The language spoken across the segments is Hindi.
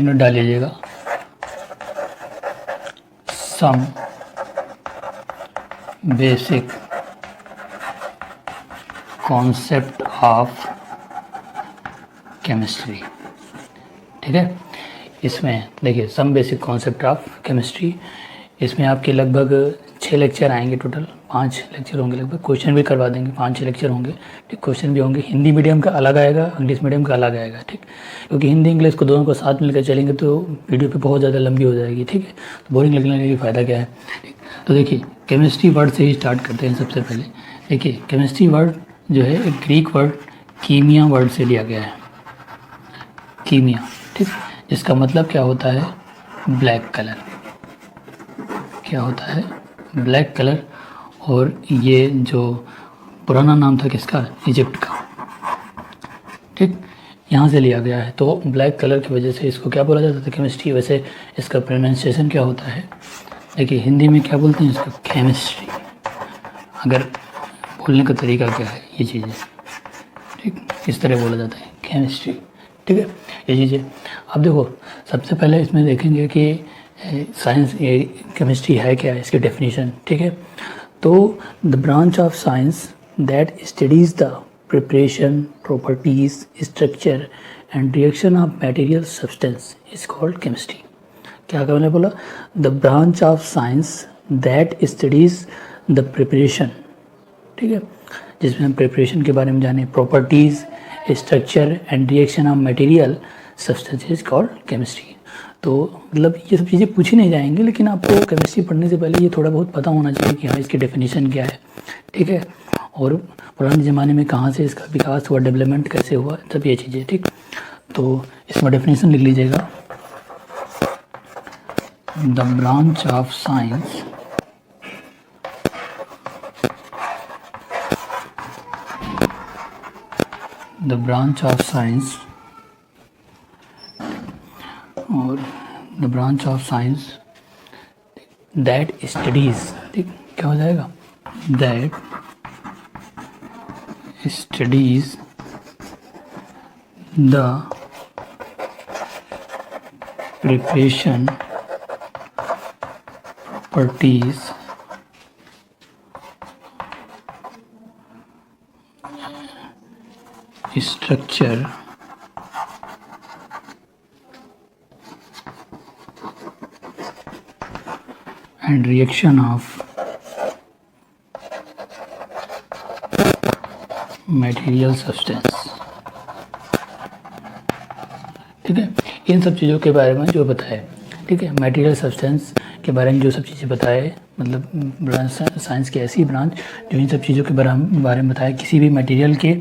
नोट डाल लीजिएगा, some basic concept of chemistry. ठीक है, इसमें देखिए some basic concept of chemistry, इसमें आपके लगभग 6 लेक्चर आएंगे, टोटल 5 लेक्चर होंगे लगभग, क्वेश्चन भी करवा देंगे, 5-6 लेक्चर होंगे। ठीक, क्वेश्चन भी होंगे, हिंदी मीडियम का अलग आएगा, इंग्लिश मीडियम का अलग आएगा। ठीक, क्योंकि हिंदी इंग्लिश को दोनों को साथ मिलकर चलेंगे तो वीडियो पे बहुत ज़्यादा लंबी हो जाएगी। ठीक है, तो बोरिंग लगने का फ़ायदा क्या है। ठीक, तो देखिए केमिस्ट्री वर्ड से ही स्टार्ट करते हैं। सबसे पहले देखिए केमिस्ट्री वर्ड जो है एक ग्रीक वर्ड कीमिया वर्ड से लिया गया है, कीमिया। ठीक, जिसका मतलब क्या होता है, ब्लैक कलर। क्या होता है, ब्लैक कलर। और ये जो पुराना नाम था किसका, इजिप्ट का। ठीक, यहाँ से लिया गया है। तो ब्लैक कलर की वजह से इसको क्या बोला जाता था, केमिस्ट्री। वैसे इसका प्रोनाउंसिएशन क्या होता है, देखिए हिंदी में क्या बोलते हैं इसको, केमिस्ट्री। अगर बोलने का तरीका क्या है, ये चीज़ें। ठीक, इस तरह बोला जाता है केमिस्ट्री। ठीक है, ये चीज़ें। अब देखो सबसे पहले इसमें देखेंगे कि साइंस, ये केमिस्ट्री है क्या है, इसकी डेफिनेशन। ठीक है, तो the branch of science that studies the preparation, properties, structure and reaction of material substance is called chemistry. क्या मैंने बोला, the branch of science that studies the preparation. ठीक है, जिसमें हम प्रिपरेशन के बारे में जाने, properties, structure and reaction of material substance is called chemistry. तो मतलब ये सब चीज़ें पूछी नहीं जाएंगी, लेकिन आपको केमिस्ट्री पढ़ने से पहले ये थोड़ा बहुत पता होना चाहिए कि हाँ इसकी डेफिनेशन क्या है। ठीक है, और पुराने ज़माने में कहाँ से इसका विकास हुआ, डेवलपमेंट कैसे हुआ, सब ये चीज़ें। ठीक, तो इसमें डेफिनेशन लिख लीजिएगा, द ब्रांच ऑफ साइंस और the branch of science that studies. ठीक, क्या हो जाएगा, that studies the preparation, properties, structure and reaction of material substance। ठीक है, इन सब चीज़ों के बारे में जो बताए। ठीक है, मटेरियल सब्सटेंस के बारे में जो सब चीज़ें बताए, मतलब साइंस की ऐसी ब्रांच जो इन सब चीज़ों के बारे में बताए, किसी भी मटेरियल के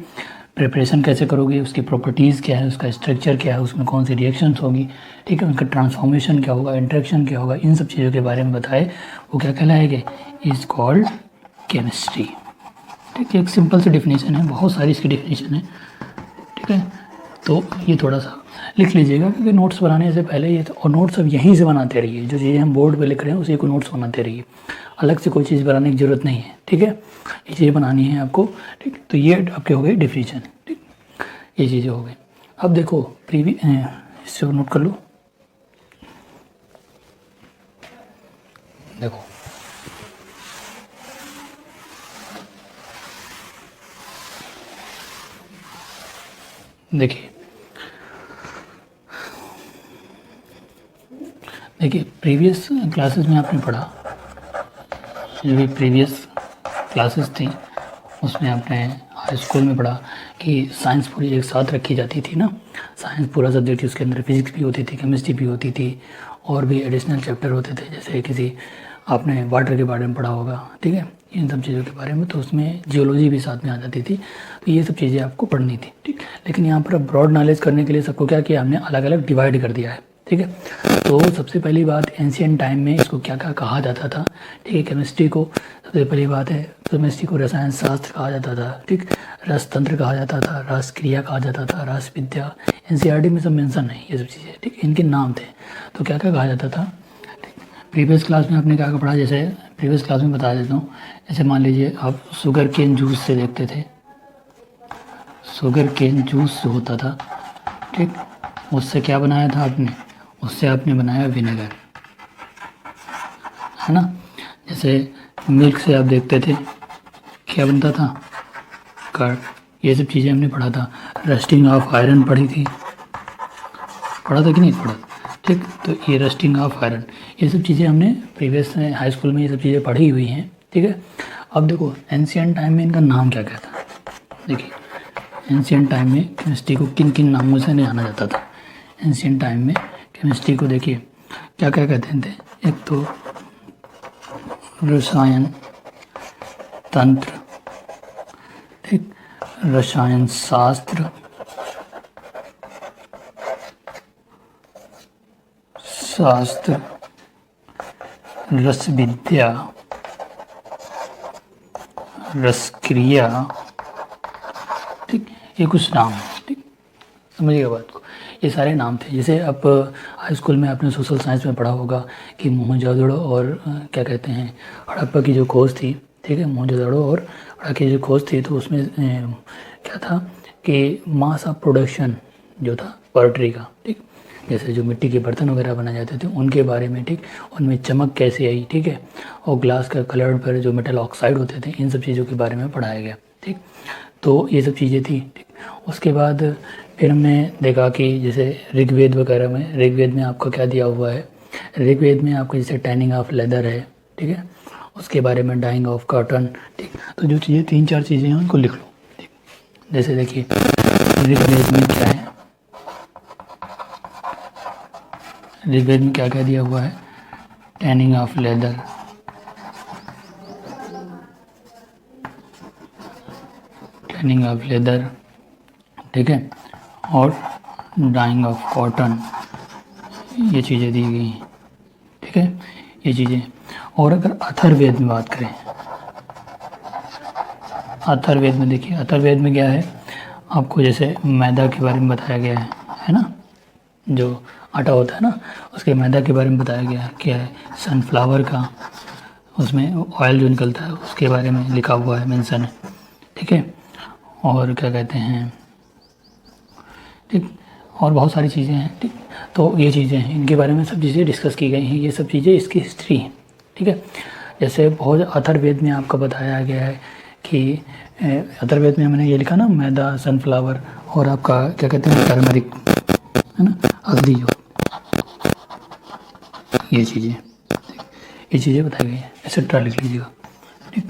प्रिपरेशन कैसे करोगे, उसकी प्रॉपर्टीज़ क्या है, उसका स्ट्रक्चर क्या है, उसमें कौन सी रिएक्शंस होगी। ठीक है, उनका ट्रांसफॉर्मेशन क्या होगा, इंटरेक्शन क्या होगा, इन सब चीज़ों के बारे में बताए, वो क्या कहलाएगा, इज़ कॉल्ड केमिस्ट्री। ठीक है, एक सिंपल सी डेफिनेशन है, बहुत सारी इसकी डेफिनेशन है। ठीक है, तो ये थोड़ा सा लिख लीजिएगा, क्योंकि नोट्स बनाने से पहले ये तो, और नोट्स अब यहीं से बनाते रहिए, जो चीज़ें हम बोर्ड पे लिख रहे हैं उसी को नोट्स बनाते रहिए, अलग से कोई चीज़ बनाने की ज़रूरत नहीं है। ठीक है, ये चीज़ें बनानी है आपको। ठीक, तो ये आपके हो गए डेफिनेशन। ठीक, ये चीज़ें हो गई। अब देखो इससे नोट कर लो। देखो देखिए प्रीवियस क्लासेस में आपने पढ़ा, जो भी प्रीवियस क्लासेस थी उसमें आपने हाई स्कूल में पढ़ा कि साइंस पूरी एक साथ रखी जाती थी ना। साइंस पूरा सब्जेक्ट थी, उसके अंदर फिजिक्स भी होती थी, केमिस्ट्री भी होती थी, और भी एडिशनल चैप्टर होते थे, जैसे किसी आपने वाटर के बारे में पढ़ा होगा। ठीक है, इन सब चीज़ों के बारे में, तो उसमें जियोलॉजी भी साथ में आ जाती थी। तो ये सब चीज़ें आपको पढ़नी थी। ठीक, लेकिन यहाँ पर ब्रॉड नॉलेज करने के लिए सबको क्या किया, हमने अलग अलग डिवाइड कर दिया है। ठीक है, तो सबसे पहली बात, एंशियंट टाइम में इसको क्या क्या कहा जाता था। ठीक है, केमिस्ट्री को सबसे पहली बात है, केमिस्ट्री को रसायन शास्त्र कहा जाता था। ठीक, रस तंत्र कहा जाता था, रस क्रिया कहा जाता था, रस विद्या। एनसीईआरटी में सब मेंशन है ये सब चीज़ें। ठीक, इनके नाम थे। तो क्या क्या कहा जाता था, प्रीवियस क्लास में आपने क्या क्या पढ़ा, जैसे प्रीवियस क्लास में बता देता हूँ। जैसे मान लीजिए आप शुगर केन जूस से देखते थे, शुगर केन जूस जो होता था, ठीक, उससे क्या बनाया था आपने, उससे आपने बनाया विनेगर, है ना। जैसे मिल्क से आप देखते थे क्या बनता था, कर्ड। ये सब चीज़ें हमने पढ़ा था। रस्टिंग ऑफ आयरन पढ़ी थी, पढ़ा था कि नहीं पढ़ा। ठीक, तो ये रस्टिंग ऑफ आयरन, ये सब चीज़ें हमने प्रीवियस हाई स्कूल में ये सब चीज़ें पढ़ी हुई हैं। ठीक है, अब देखो एंशियंट टाइम में इनका नाम क्या क्या था। देखिए एंशियंट टाइम में केमिस्ट्री को किन किन नामों से जाना जाता था। एंशियंट टाइम में केमिस्ट्री को देखिए क्या क्या कहते थे। एक तो रसायन तंत्र, ठीक, रसायन शास्त्र, रस विद्या, रसक्रिया, ठीक, ये कुछ नाम है। ठीक, समझिएगा बात को, ये सारे नाम थे। जैसे आप हाई स्कूल में आपने सोशल साइंस में पढ़ा होगा कि मोहनजोदड़ो और क्या कहते हैं हड़प्पा की जो खोज थी। ठीक है, मोहनजोदड़ो और हड़प्पा की जो खोज थी, तो उसमें क्या था कि मास ऑफ प्रोडक्शन जो था पोल्ट्री का, ठीक, जैसे जो मिट्टी के बर्तन वगैरह बनाए जाते थे उनके बारे में, ठीक, उनमें चमक कैसे आई, ठीक है, और ग्लास का कलर पर जो मेटल ऑक्साइड होते थे, इन सब चीज़ों के बारे में पढ़ाया गया। ठीक, तो ये सब चीज़ें थी। ठीक, उसके बाद फिर हमने देखा कि जैसे ऋग्वेद वगैरह में, ऋग्वेद में आपका क्या दिया हुआ है, ऋग्वेद में आपको जैसे टैनिंग ऑफ लेदर है, ठीक है, उसके बारे में डाइंग ऑफ कॉटन। ठीक, तो जो चीज़ें 3-4 चीज़ें हैं उनको लिख लो। ठीक, जैसे देखिए ऋग्वेद में क्या है, ऋग्वेद में क्या क्या दिया हुआ है, tanning of leather, tanning of leather, ठीक है, और डाइंग ऑफ कॉटन, ये चीज़ें दी गई हैं। ठीक है, ये चीज़ें। और अगर अथर्ववेद में बात करें, अथर्ववेद में देखिए, अथर्ववेद में क्या है, आपको जैसे मैदा के बारे में बताया गया है ना, जो आटा होता है ना, उसके मैदा के बारे में बताया गया है। क्या है, सनफ्लावर का उसमें ऑयल जो निकलता है उसके बारे में लिखा हुआ है, मेंशन है। ठीक है, और क्या कहते हैं, ठीक, और बहुत सारी चीज़ें हैं। ठीक, तो ये चीज़ें हैं, इनके बारे में सब चीज़ें डिस्कस की गई हैं। ये सब चीज़ें इसकी हिस्ट्री हैं। ठीक है, जैसे बहुत अथर्ववेद में आपका बताया गया है कि अथर्ववेद में मैंने ये लिखा ना, मैदा, सनफ्लावर और आपका क्या कहते हैं टर्मरिक, है ना, हल्दी, जो ये चीज़ें, ये चीज़ें बताई गई हैं, एक्सेट्रा लिख लीजिएगा। ठीक,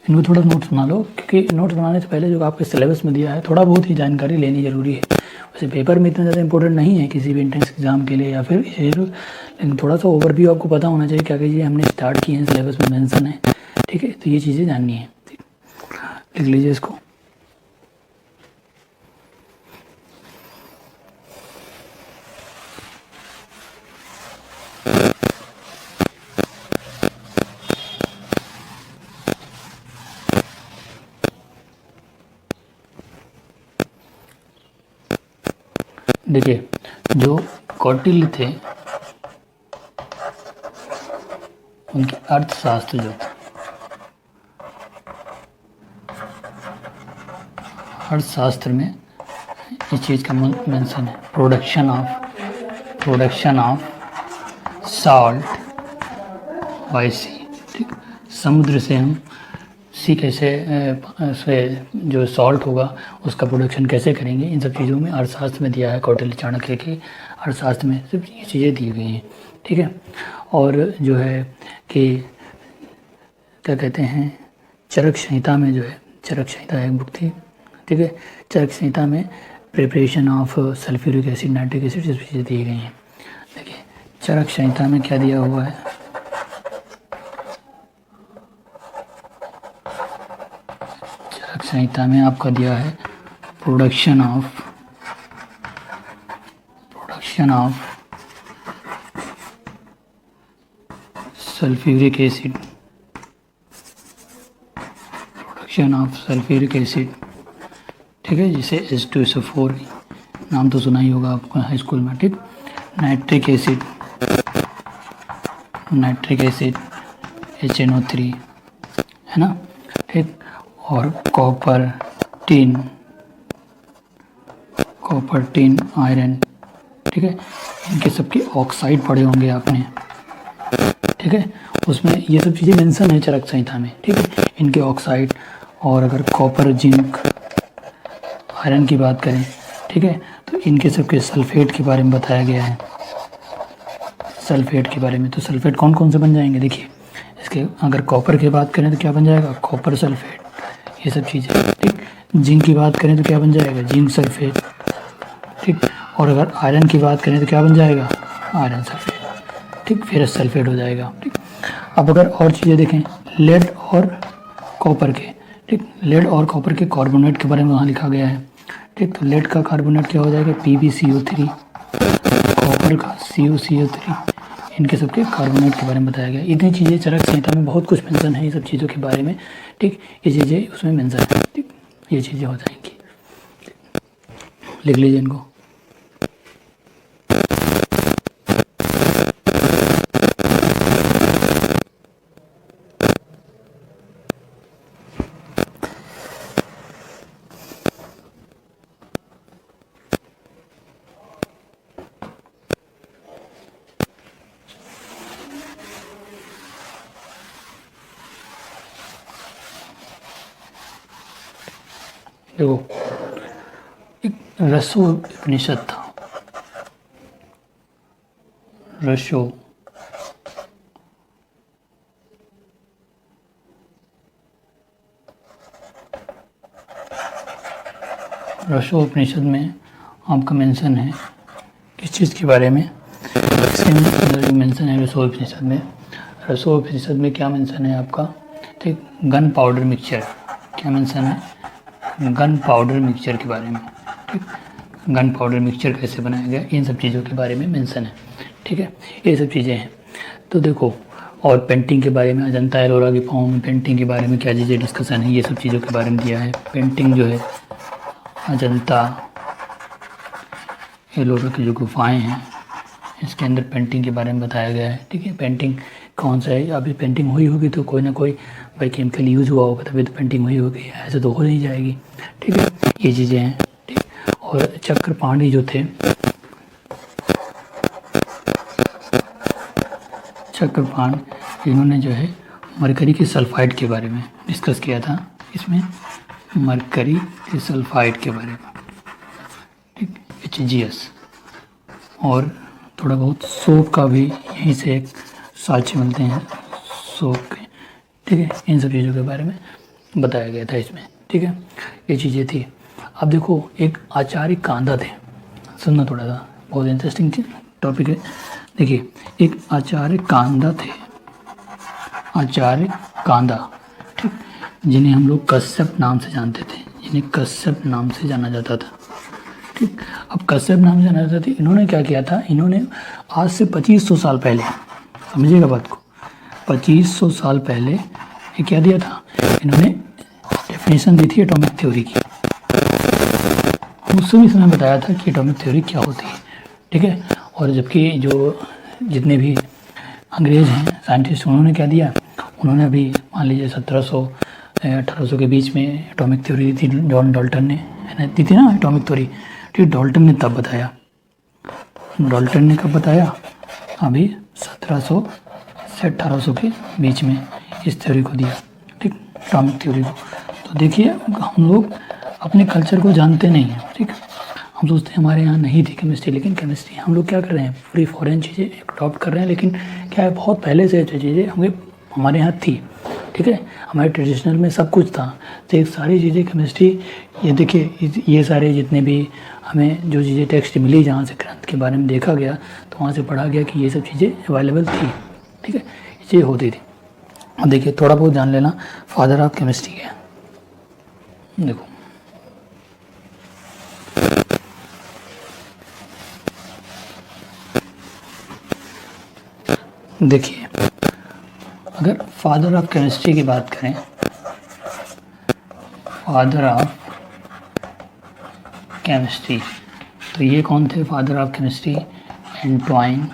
इनको थोड़ा नोट्स बना लो, क्योंकि नोट्स बनाने से पहले जो आपके सिलेबस में दिया है थोड़ा बहुत ही जानकारी लेनी ज़रूरी है। वैसे पेपर में इतना ज़्यादा इंपॉर्टेंट नहीं है किसी भी एंट्रेंस एग्जाम के लिए या फिर लेकिन थोड़ा सा ओवरव्यू आपको पता होना चाहिए क्या क्या चीज़ें हमने स्टार्ट की हैं, सिलेबस में मेंशन है। ठीक है, तो ये चीज़ें जाननी है। ठीक, लिख लीजिए इसको। देखिए जो कौटिल्य थे उनके अर्थशास्त्र जो था, अर्थशास्त्र में इस चीज़ का मेंशन है, प्रोडक्शन ऑफ सॉल्ट बाय सी। ठीक, समुद्र से हम सी कैसे से जो सॉल्ट होगा उसका प्रोडक्शन कैसे करेंगे, इन सब चीज़ों में अर्थशास्त्र में दिया है। कौटिल्य चाणक्य के अर्थशास्त्र में सब ये चीज़ें दी गई हैं। ठीक है, और जो है कि क्या कहते हैं, चरक संहिता में जो है, चरक संहिता एक बुक थी। ठीक है, चरक संहिता में preparation of sulphuric acid, nitric acid, ये चीज़ें दी गई हैं। देखिए चरक संहिता में क्या दिया हुआ है, चरक संहिता में आपका दिया है production of sulphuric acid, production of sulphuric acid. ठीक है, जिसे H2SO4 नाम तो सुना ही होगा आपको हाई स्कूल में। ठीक, नाइट्रिक एसिड HNO3, है ना। ठीक, और कॉपर टिन आयरन। ठीक है, इनके सबके ऑक्साइड पढ़े होंगे आपने, ठीक है, उसमें ये सब चीज़ें मेंशन है चरक संहिता में, ठीक है, इनके ऑक्साइड। और अगर कॉपर, जिंक, आयरन की बात करें, ठीक है, तो इनके सबके सल्फेट के बारे में बताया गया है, सल्फेट के बारे में। तो सल्फेट कौन कौन से बन जाएंगे, देखिए इसके अगर कॉपर की बात करें तो क्या बन जाएगा, कॉपर सल्फेट, ये सब चीज़ें, ठीक। जिंक की बात करें तो क्या बन जाएगा, जिंक सल्फेट, ठीक। और अगर आयरन की बात करें तो क्या बन जाएगा, आयरन सल्फेट, ठीक, फेरस सल्फेट हो जाएगा, ठीक। अब अगर और चीज़ें देखें, लेड और कॉपर के, ठीक, लेड और कॉपर के कार्बोनेट के बारे में वहाँ लिखा गया है, ठीक। तो लेड का कार्बोनेट क्या हो जाएगा, PbCO3, कॉपर का CuCO3, इनके सबके कार्बोनेट के बारे में बताया गया। इतनी चीज़ें चरक संहिता में बहुत कुछ मेंशन है ये सब चीज़ों के बारे में, ठीक। ये चीज़ें उसमें मेंशन है, ठीक, ये चीज़ें हो जाएंगी, लिख लीजिए इनको। देखो, एक रसो उपनिषद था, रसो उपनिषद में आपका मेंशन है किस चीज़ के बारे में, इसके अंदर जो मेंशन है रसो उपनिषद में, रसो उपनिषद में क्या मेंशन है आपका, ठीक, गन पाउडर मिक्सचर, क्या मेंशन है, गन पाउडर मिक्सचर के बारे में, ठीक, गन पाउडर मिक्सचर कैसे बनाया गया, इन सब चीज़ों के बारे में मेंशन है, ठीक है, ये सब चीज़ें हैं। तो देखो, और पेंटिंग के बारे में, अजंता एलोरा की फॉर्म में पेंटिंग के बारे में क्या चीज़ें डिस्कशन है, ये सब चीज़ों के बारे में दिया है। पेंटिंग जो है, अजंता एलोरा की जो गुफाएँ हैं इसके अंदर पेंटिंग के बारे में बताया गया है, ठीक है। पेंटिंग कौन सा है, अभी पेंटिंग हुई होगी तो कोई ना कोई भाई केमिकल यूज़ हुआ होगा तभी तो पेंटिंग हुई होगी, ऐसे तो हो नहीं जाएगी, ठीक है, ये चीज़ें हैं, ठीक। और चक्रपाणी जो थे, चक्रपाण, इन्होंने जो है मरकरी के सल्फाइड के बारे में डिस्कस किया था, इसमें मरकरी के सल्फाइड के बारे में, ठीक, HGS। और थोड़ा बहुत सोप का भी यहीं से एक साक्ष्य मिलते हैं सोप के, ठीक है, इन सब चीज़ों के बारे में बताया गया था इसमें, ठीक है, ये चीज़ें थी। अब देखो, एक आचार्य कांदा थे, सुनना थोड़ा सा, बहुत इंटरेस्टिंग टॉपिक है। देखिए, एक आचार्य कांदा थे, आचार्य कांदा, ठीक, जिन्हें हम लोग कश्यप नाम से जानते थे, जिन्हें कश्यप नाम से जाना जाता था, ठीक। अब कश्यप नाम से जाना जाता था, इन्होंने क्या किया था, इन्होंने आज से 2500 साल पहले, समझिएगा बात को, 2500 साल पहले ये क्या दिया था, इन्होंने डेफिनेशन दी थी एटॉमिक थ्योरी की। उस समय बताया था कि एटॉमिक थ्योरी क्या होती है, ठीक है। और जबकि जो जितने भी अंग्रेज़ हैं साइंटिस्ट, उन्होंने क्या दिया, उन्होंने अभी मान लीजिए 1700-1800 के बीच में एटॉमिक थ्योरी दी थी, जॉन डाल्टन ने, है ना, दी थी ना एटॉमिक थ्योरी, ठीक। डाल्टन ने तब बताया, डाल्टन ने कब बताया, अभी 1700 से 1800 के बीच में इस थ्योरी को दिया, ठीक, एटॉमिक थ्योरी को। तो देखिए, हम लोग अपने कल्चर को जानते नहीं हैं, ठीक। हम सोचते हैं हमारे यहाँ नहीं थी केमिस्ट्री, लेकिन केमिस्ट्री हम लोग क्या कर रहे हैं, पूरी फॉरेन चीज़ें अडॉप्ट कर रहे हैं, लेकिन क्या है, बहुत पहले से जो चीज़ें हमारे यहाँ थी, ठीक है, हमारे ट्रेडिशनल में सब कुछ था। तो एक सारी चीज़ें केमिस्ट्री, ये देखिए, ये सारे जितने भी हमें जो चीज़ें टेक्स्ट मिली, जहाँ से ग्रंथ के बारे में देखा गया, तो वहाँ से पढ़ा गया कि ये सब चीज़ें अवेलेबल थी, ठीक है, ये चीज़ें होती थी। अब देखिए, थोड़ा बहुत जान लेना, फादर ऑफ केमिस्ट्री क्या है, देखो, देखिए, अगर फादर ऑफ केमिस्ट्री की बात करें, फादर ऑफ केमिस्ट्री, तो ये कौन थे फादर ऑफ केमिस्ट्री, एंटवाइन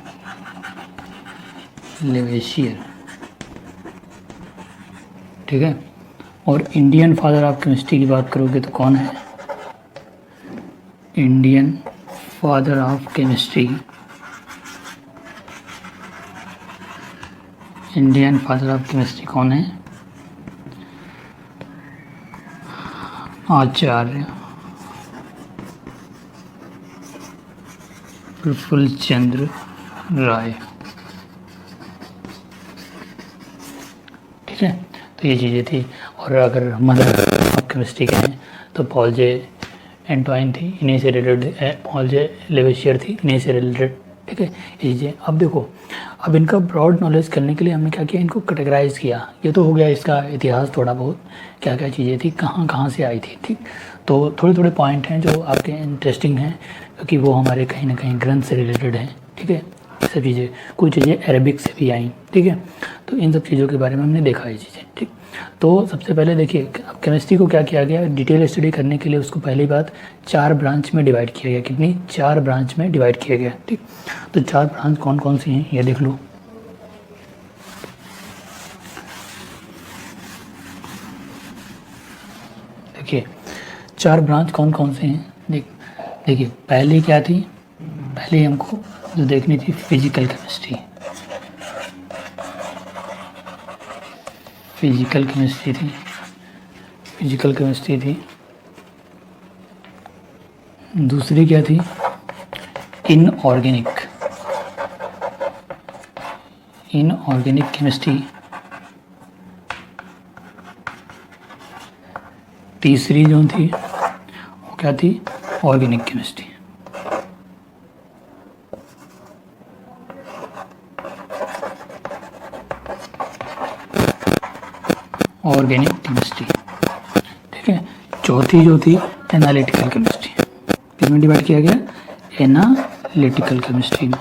लेवेशियर, ठीक है। और इंडियन फादर ऑफ केमिस्ट्री की बात करोगे तो कौन है, Indian father of chemistry Indian father of chemistry कौन है? आचार्य प्रफुल्ल चंद्र राय। ठीक है, तो ये चीज़ें थी। और अगर मदर ऑफ केमिस्ट्री कहें तो पॉल जे एंटवाइन थी, इन्हीं से रिलेटेड, पॉल जे लेवेशियर थी, इन्हीं से रिलेटेड। ठीक है, ये चीज़ें। अब देखो, अब इनका ब्रॉड नॉलेज करने के लिए हमने क्या किया, इनको कैटेगराइज किया। ये तो हो गया इसका इतिहास, थोड़ा बहुत क्या क्या चीज़ें थी, कहाँ कहाँ से आई थी। ठीक, तो थोड़े थोड़े पॉइंट हैं जो आपके इंटरेस्टिंग हैं, क्योंकि वो हमारे कहीं ना कहीं ग्रंथ से रिलेटेड हैं। ठीक है, ये सब चीज़ें, कुछ चीज़ें अरबिक से भी आई। ठीक है, तो इन सब चीज़ों के बारे में हमने देखा ये चीज़ें। ठीक, तो सबसे पहले देखिए, अब केमिस्ट्री को क्या किया गया, डिटेल स्टडी करने के लिए उसको पहली बात 4 ब्रांच में डिवाइड किया गया। कितनी? 4 ब्रांच में डिवाइड किया गया। ठीक, तो 4 ब्रांच कौन कौन सी हैं ये देख लो। देखिए 4 ब्रांच कौन कौन से हैं। देखिए पहले क्या थी, पहले हमको जो देखनी थी फिजिकल केमिस्ट्री। फिजिकल केमिस्ट्री थी। दूसरी क्या थी? Inorganic chemistry. तीसरी जो थी वो क्या थी? Organic chemistry. ठीक है, चौथी जो थी एनालिटिकल केमिस्ट्री। किसमें डिवाइड किया गया? एनालिटिकल केमिस्ट्री में।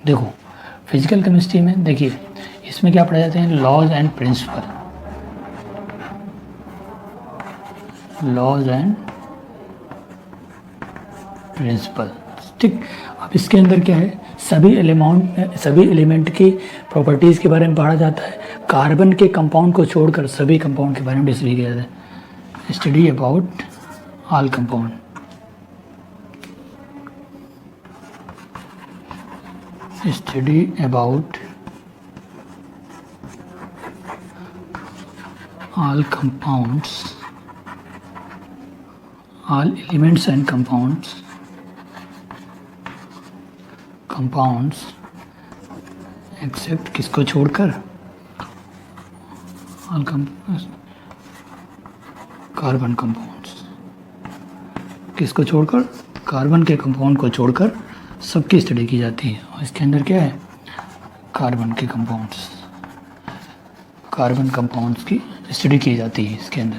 देखो फिजिकल केमिस्ट्री में देखिए, इसमें क्या पढ़ाए जाते हैं? Laws and principle. ठीक, अब इसके अंदर क्या है, सभी एलिमेंट की प्रॉपर्टीज़ के बारे में पढ़ा जाता है। कार्बन के कंपाउंड को छोड़कर सभी कंपाउंड के बारे में डिस्कस किया जाता है। Study about all compound. Study about all compounds, all elements and compounds except किसको छोड़कर? all carbon compounds. किसको छोड़कर? कार्बन के कंपाउंड को छोड़कर सबकी स्टडी की जाती है। और इसके अंदर क्या है? कार्बन कंपाउंड्स की स्टडी की जाती है इसके अंदर।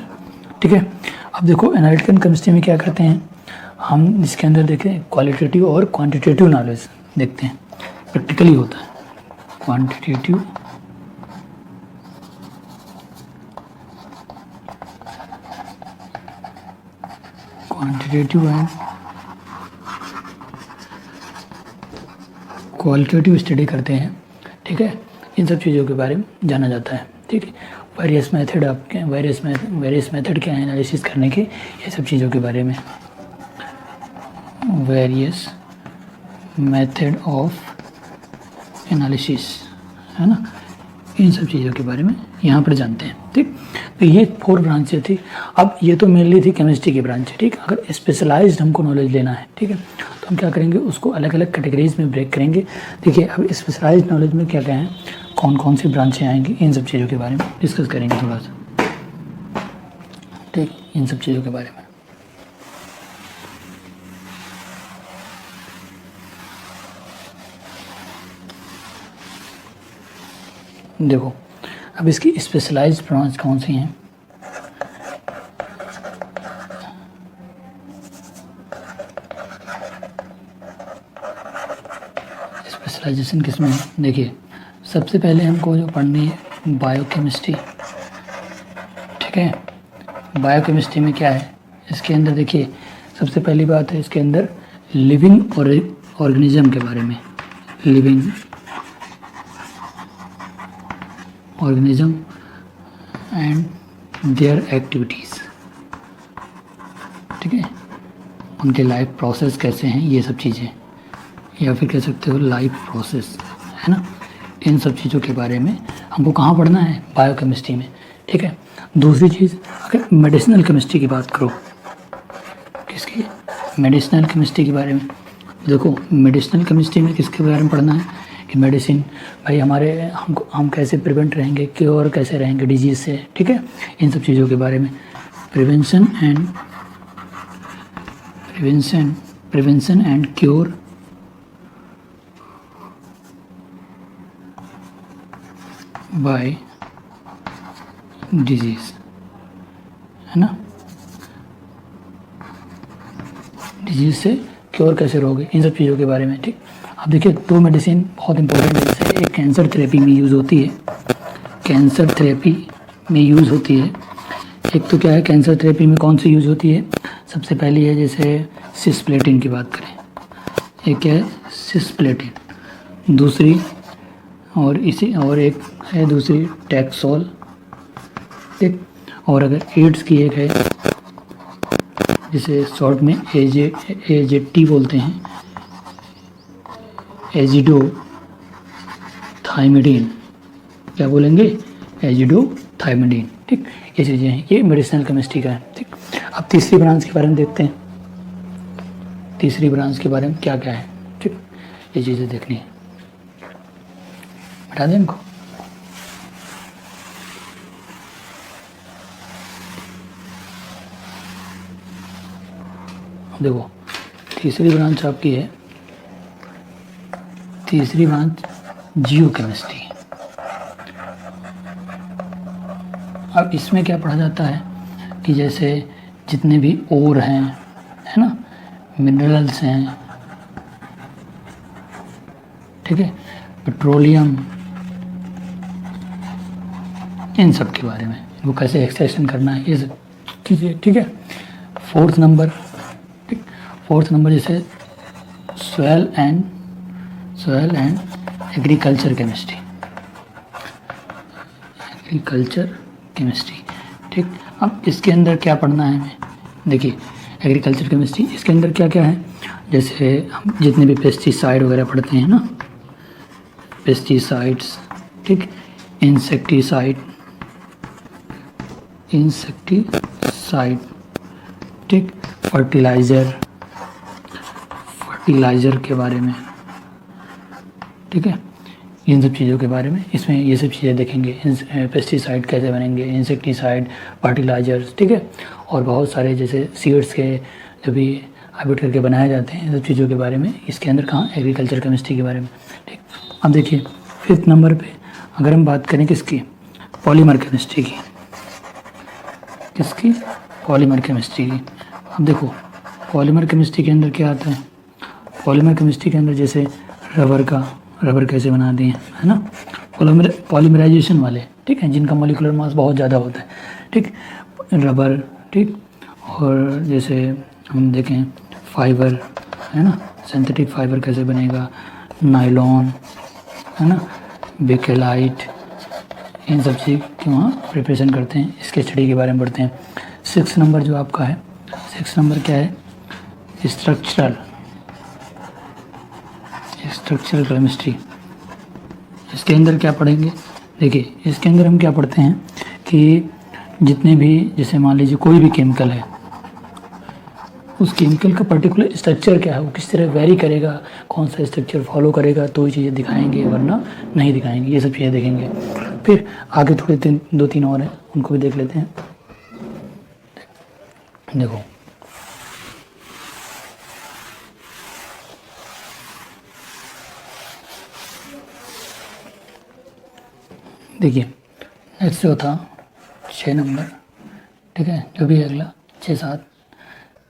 ठीक है, अब देखो एनालिटिकल केमिस्ट्री में क्या करते हैं हम, इसके अंदर देखें क्वालिटेटिव और क्वांटिटेटिव नॉलेज देखते हैं। प्रैक्टिकली होता है क्वांटिटेटिव एंड क्वालिटेटिव स्टडी करते हैं। ठीक है, इन सब चीज़ों के बारे में जाना जाता है। ठीक है, वेरियस मेथड क्या है एनालिसिस करने के, ये सब चीज़ों के बारे में। वेरियस मेथड ऑफ एनालिसिस, है ना, इन सब चीज़ों के बारे में यहाँ पर जानते हैं। ठीक, तो ये 4 ब्रांचें थी। अब ये तो मेनली थी केमिस्ट्री की ब्रांच। ठीक, अगर स्पेशलाइज्ड हमको नॉलेज लेना है, ठीक है, तो हम क्या करेंगे, उसको अलग अलग कैटेगरीज में ब्रेक करेंगे। देखिए अब स्पेशलाइज्ड नॉलेज में क्या क्या है, कौन कौन सी ब्रांचें आएंगी, इन सब चीज़ों के बारे में डिस्कस करेंगे थोड़ा सा। ठीक, इन सब चीज़ों के बारे में देखो। अब इसकी स्पेशलाइज्ड ब्रांच कौन सी हैं? स्पेशलाइजेशन किसमें है? देखिए सबसे पहले हमको जो पढ़नी है बायोकेमिस्ट्री। ठीक है, बायोकेमिस्ट्री में क्या है, इसके अंदर देखिए सबसे पहली बात है इसके अंदर लिविंग ऑर्गेनिज्म के बारे में। Living organism and there activities. ठीक है, उनके लाइफ प्रोसेस कैसे हैं, ये सब चीज़ें या फिर कह सकते हो लाइफ प्रोसेस, है ना। इन सब चीज़ों के बारे में हमको कहाँ पढ़ना है, बायोकेमिस्ट्री में, ठीक है। दूसरी चीज़, अगर मेडिसिनल केमिस्ट्री की बात करो, किसकी, मेडिसिनल केमिस्ट्री के बारे में, देखो मेडिसिनल केमिस्ट्री में किसके बारे में पढ़ना है कि मेडिसिन, भाई हमारे हम कैसे प्रिवेंट रहेंगे, क्योर कैसे रहेंगे डिजीज़ से, ठीक है। इन सब चीज़ों के बारे में prevention and cure by disease, है ना। डिजीज़ से क्योर कैसे रहोगे, इन सब चीज़ों के बारे में, ठीक। अब देखिए दो मेडिसिन बहुत इंपॉर्टेंट है, जैसे एक कैंसर थेरेपी में यूज़ होती है, कैंसर थेरेपी में यूज़ होती है। एक तो क्या है, कैंसर थेरेपी में कौन सी यूज़ होती है, सबसे पहली है जैसे सिस्प्लेटिन की बात करें, एक क्या है सिस्प्लेटिन, दूसरी और एक है दूसरी टैक्सोल, ठीक। और अगर एड्स की एक है जिसे शॉर्ट में AZT बोलते हैं, एजिडोथाइमिडीन, क्या बोलेंगे, एजिडोथाइमिडीन, ठीक। ये चीज़ें हैं, ये मेडिसिनल केमिस्ट्री का है, ठीक। अब तीसरी ब्रांच के बारे में देखते हैं, तीसरी ब्रांच के बारे में क्या क्या है, ठीक। ये चीज़ें देखनी है, बता दें इनको। देखो तीसरी ब्रांच आपकी है, तीसरी ब्रांच जियोकेमिस्ट्री। अब इसमें क्या पढ़ा जाता है कि जैसे जितने भी ओर हैं, है ना, मिनरल्स हैं, ठीक है, पेट्रोलियम, इन सब के बारे में, वो कैसे एक्सट्रैक्शन करना है, ये सब चीज़ें, ठीक है। फोर्थ नंबर, ठीक, फोर्थ नंबर जैसे soil and agriculture chemistry, agriculture chemistry, ठीक। अब इसके अंदर क्या पढ़ना है हमें, देखिए एग्रीकल्चर केमिस्ट्री, इसके अंदर क्या क्या है, जैसे हम जितने भी पेस्टिसाइड वगैरह पढ़ते हैं ना, पेस्टिसाइड्स, ठीक, इंसेक्टिसाइड, ठीक, फर्टिलाइज़र के बारे में, ठीक है। इन सब चीज़ों के बारे में इसमें ये सब चीज़ें देखेंगे, पेस्टिसाइड कैसे बनेंगे, इंसेक्टिसाइड, फर्टिलाइजर्स, ठीक है। और बहुत सारे जैसे सीड्स के जो भी हाइब्रिड करके बनाए जाते हैं, इन सब चीज़ों के बारे में इसके अंदर कहाँ, एग्रीकल्चर केमिस्ट्री के बारे में, ठीक। अब देखिए फिफ्थ नंबर पे अगर हम बात करें किसकी, पॉलीमर केमिस्ट्री की, किसकी, पॉलीमर केमिस्ट्री की। अब देखो पॉलीमर केमिस्ट्री के अंदर क्या आता है, पॉलीमर केमिस्ट्री के अंदर जैसे रबर कैसे बनाते हैं, है ना, पॉलीमराइजेशन वाले, ठीक है, जिनका मॉलिक्यूलर मास बहुत ज़्यादा होता है, ठीक, रबर, ठीक। और जैसे हम देखें फाइबर, है ना, सिंथेटिक फाइबर कैसे बनेगा, नायलॉन, है ना, बेकेलाइट, इन सब चीज़ की वहाँ प्रिपरेशन करते हैं, इसके स्टडी के बारे में पढ़ते हैं। सिक्स नंबर जो आपका है, सिक्स नंबर क्या है, स्ट्रक्चरल केमिस्ट्री। इसके अंदर क्या पढ़ेंगे, देखिए इसके अंदर हम क्या पढ़ते हैं कि जितने भी, जैसे मान लीजिए कोई भी केमिकल है, उस केमिकल का पर्टिकुलर स्ट्रक्चर क्या है, वो किस तरह वेरी करेगा, कौन सा स्ट्रक्चर फॉलो करेगा, तो ये चीज़ें दिखाएंगे, वरना नहीं दिखाएंगे, ये सब चीज़ें देखेंगे। फिर आगे थोड़े दो तीन और हैं, उनको भी देख लेते हैं। देखो देखिए नेक्स्ट जो था 6 नंबर, ठीक है, जो भी अगला 6 7,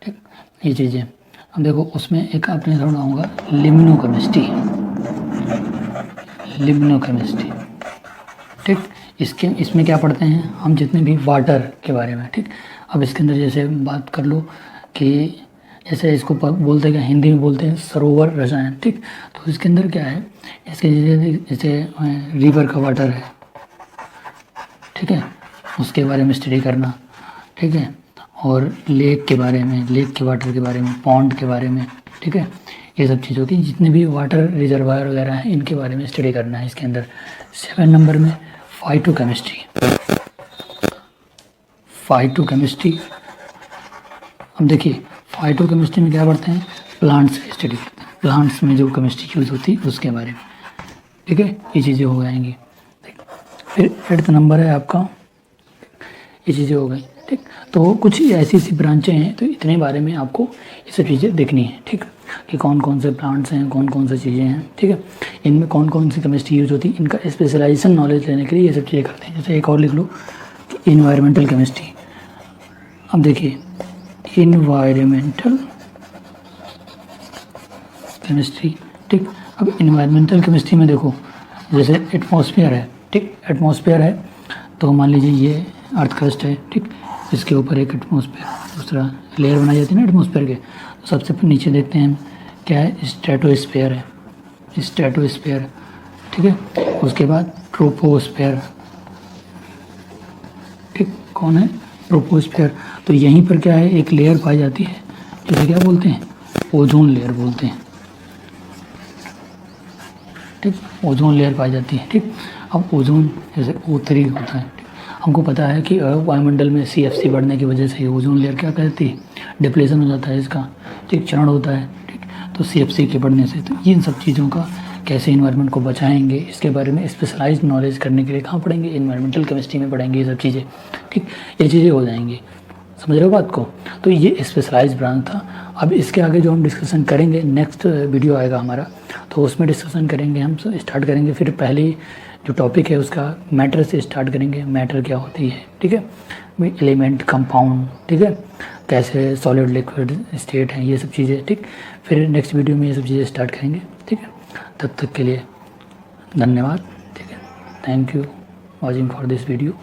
ठीक, ये चीज़ें। अब देखो उसमें एक आपने सुना होगा लिम्नो केमिस्ट्री, ठीक। इसमें क्या पढ़ते हैं हम, जितने भी वाटर के बारे में, ठीक। अब इसके अंदर जैसे बात कर लो कि जैसे इसको बोलते हैं, हिंदी में बोलते हैं सरोवर रसायन, ठीक। तो इसके अंदर क्या है, इसके जैसे रिवर का वाटर है, ठीक है, उसके बारे में स्टडी करना, ठीक है। और लेक के बारे में, लेक के वाटर के बारे में, पॉन्ड के बारे में, ठीक है, ये सब चीज़ों की, जितने भी वाटर रिजर्वायर वगैरह हैं इनके बारे में स्टडी करना है इसके अंदर। 7 नंबर में फाइटोकेमिस्ट्री। फाइटोकेमिस्ट्री, अब देखिए फाइटोकेमिस्ट्री में क्या पढ़ते हैं, प्लांट्स की स्टडी करते हैं, प्लांट्स में जो केमिस्ट्री यूज़ होती है उसके बारे में, ठीक है, ये चीज़ें हो जाएंगी। फिर 8th नंबर है आपका, ये चीज़ें हो गई, ठीक। तो कुछ ऐसी ऐसी ब्रांचें हैं, तो इतने बारे में आपको ये सब चीज़ें देखनी है, ठीक, कि कौन कौन से प्लांट्स हैं, कौन कौन सी चीज़ें हैं, ठीक है, इनमें कौन कौन सी केमिस्ट्री यूज होती है, इनका स्पेशलाइजेशन नॉलेज लेने के लिए ये सब चीज़ें करते हैं। जैसे एक और लिख लो कि इन्वायरमेंटल केमिस्ट्री। अब देखिए इन्वायरमेंटल केमिस्ट्री, ठीक। अब इन्वायरमेंटल केमिस्ट्री में देखो जैसे एटमॉस्फेयर है, ठीक, एटमॉस्फेयर है तो मान लीजिए ये अर्थ क्रस्ट है, ठीक, इसके ऊपर एक एटमॉस्फेयर, दूसरा लेयर बनाई जाती है ना एटमॉस्फेयर के, तो सबसे नीचे देखते हैं क्या है, स्ट्रेटोस्फेयर है, स्ट्रेटोस्फेयर, ठीक है। उसके बाद ट्रोपोस्फेयर, ठीक, कौन है, ट्रोपोस्फेयर। तो यहीं पर क्या है, एक लेयर पाई जाती है जिसे क्या बोलते हैं, ओजोन लेयर बोलते हैं, ठीक, ओजोन लेयर पाई जाती है, ठीक। अब ओजोन जैसे O3 होता है, ठीक? हमको पता है कि वायुमंडल में CFC बढ़ने की वजह से ओजोन लेयर क्या कहती है, डिप्लेशन हो जाता है इसका, ठीक, क्षरण होता है, ठीक। तो CFC के बढ़ने से, तो इन सब चीज़ों का कैसे इन्वायरमेंट को बचाएंगे इसके बारे में स्पेशलाइज्ड नॉलेज करने के लिए कहाँ पढ़ेंगे, इन्वायरमेंटल केमिस्ट्री में पढ़ेंगे ये सब चीज़ें, ठीक, ये चीज़ें हो जाएंगी। समझ रहे हो बात को। तो ये स्पेशलाइज्ड ब्रांच था। अब इसके आगे जो हम डिस्कशन करेंगे, नेक्स्ट वीडियो आएगा हमारा, तो उसमें डिस्कशन करेंगे, हम स्टार्ट करेंगे। फिर पहले जो टॉपिक है उसका मैटर से स्टार्ट करेंगे, मैटर क्या होती है, ठीक है, एलिमेंट, कंपाउंड, ठीक है, कैसे सॉलिड लिक्विड स्टेट है, ये सब चीज़ें, ठीक। फिर नेक्स्ट वीडियो में ये सब चीज़ें स्टार्ट करेंगे, ठीक है। तब तक के लिए धन्यवाद, ठीक है, thank you watching for this video.